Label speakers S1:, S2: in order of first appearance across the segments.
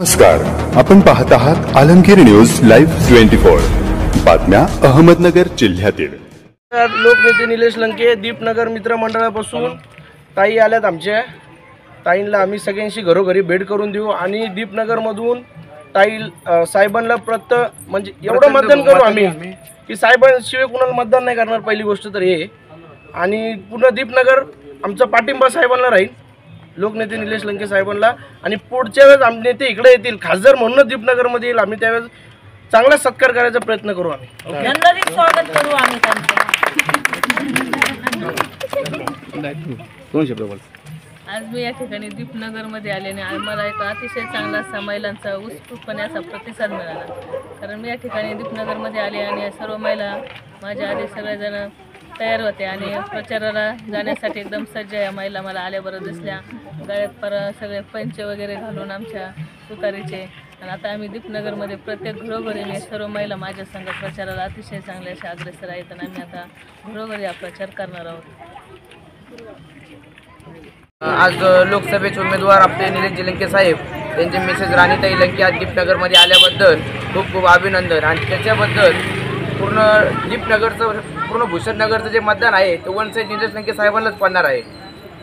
S1: नमस्कार, आपण पाहत आहात आलमगीर न्यूज लाईव्ह 24 बातम्या अहमदनगर जिल्ह्यातील।
S2: लोकनेते निलेश लंके दीपनगर मित्र मंडळापासून ताई आल्यात। आमच्या ताईंना आम्ही सगळ्यांशी घरोघरी भेट करून देऊ आणि दीपनगरमधून ताई साहेबांना म्हणजे एवढं मतदान करू आम्ही की साहेबांशिवाय कुणाला मतदान नाही करणार। पहिली गोष्ट तर हे, आणि पूर्ण दीपनगर आमचा पाठिंबा साहेबांना राहील, लोकनेते निलेश लंके साहेबांना। आणि पुढच्या वेळेस आमचे नेते इकडे येतील खासदार म्हणून दीपनगरमध्ये येईल, आम्ही त्यावेळेस चांगला सत्कार करायचा प्रयत्न करू। आम्ही
S3: स्वागत करू आम्ही त्यांचं। आज मी या ठिकाणी दीपनगरमध्ये आल्याने मला एक अतिशय चांगला असा महिलांचा उत्स्फूर्तपणे असा प्रतिसाद मिळाला। कारण मी या ठिकाणी दीपनगरमध्ये आले आणि सर्व महिला माझ्या आधी सगळेजण तयार होते आणि प्रचाराला जाण्यासाठी एकदम सज्ज या महिला मला आल्याबरोबर दिसल्या। गळ्यात सगळे पंच वगैरे घालून आमच्या तुतारीचे। आणि आता आम्ही दीपनगरमध्ये प्रत्येक घरोघरीने सर्व महिला माझ्या संघ प्रचाराला अतिशय चांगले असे अग्रेसर आहेत आणि आम्ही आता घरोघरी हा प्रचार करणार आहोत।
S4: आज लोकसभेचे उमेदवार आपले निलेश लंके साहेब त्यांचे मिसेस राणीताई लंके आज दीपनगरमध्ये आल्याबद्दल खूप खूप अभिनंदन। आणि त्याच्याबद्दल पूर्ण दीपनगरचं पूर्ण भूषणनगरचं जे मतदान आहे ते वन साईड निलेश लंके साहेबांनाच पडणार आहे।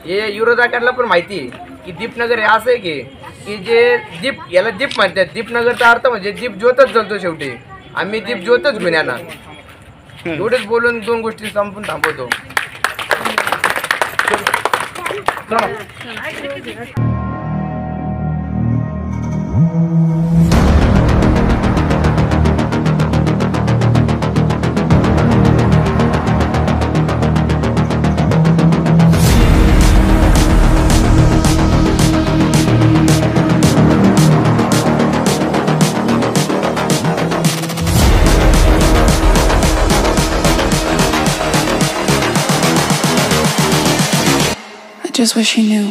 S4: हे विरोधकांना पण माहिती आहे की दीपनगर हे असं आहे की जे दीप याला दीप म्हणतात, दीपनगरचा अर्थ म्हणजे दीप ज्योतच जळतो। शेवटी आम्ही दीप ज्योतच घेऊन येणार। एवढेच बोलून दोन गोष्टी संपून थांबवतो।
S5: Just wish he knew.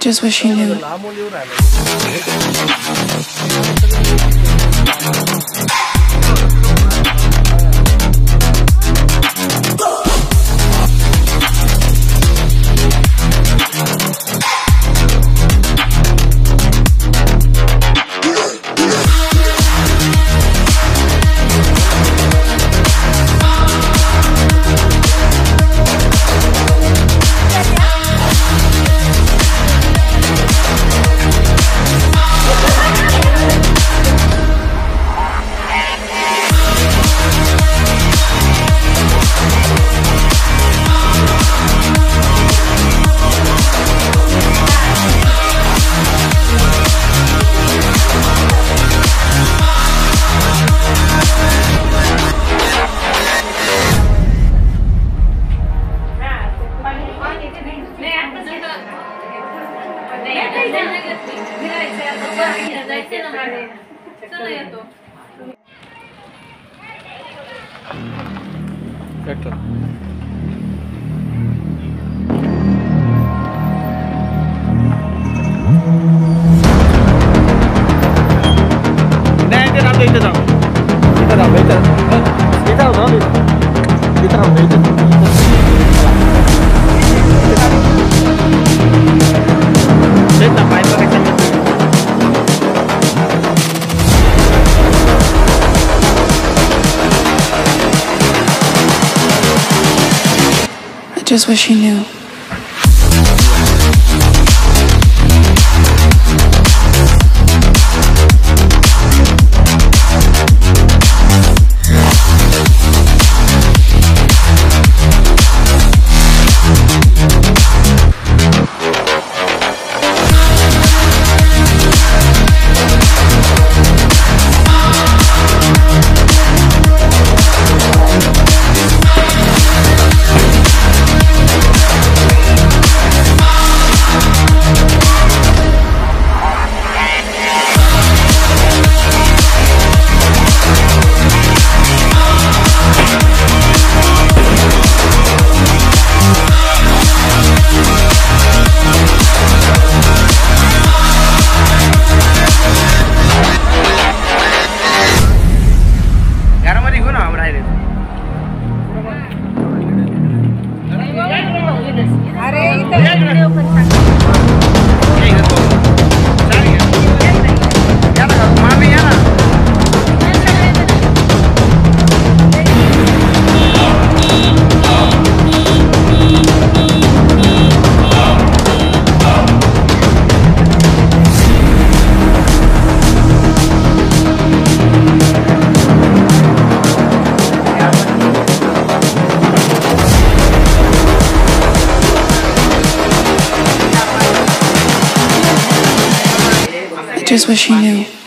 S5: Just wish he knew. just wish he knew.
S4: घरामध्ये घेऊ ना राहिले मामी या ना
S5: I just wish he knew.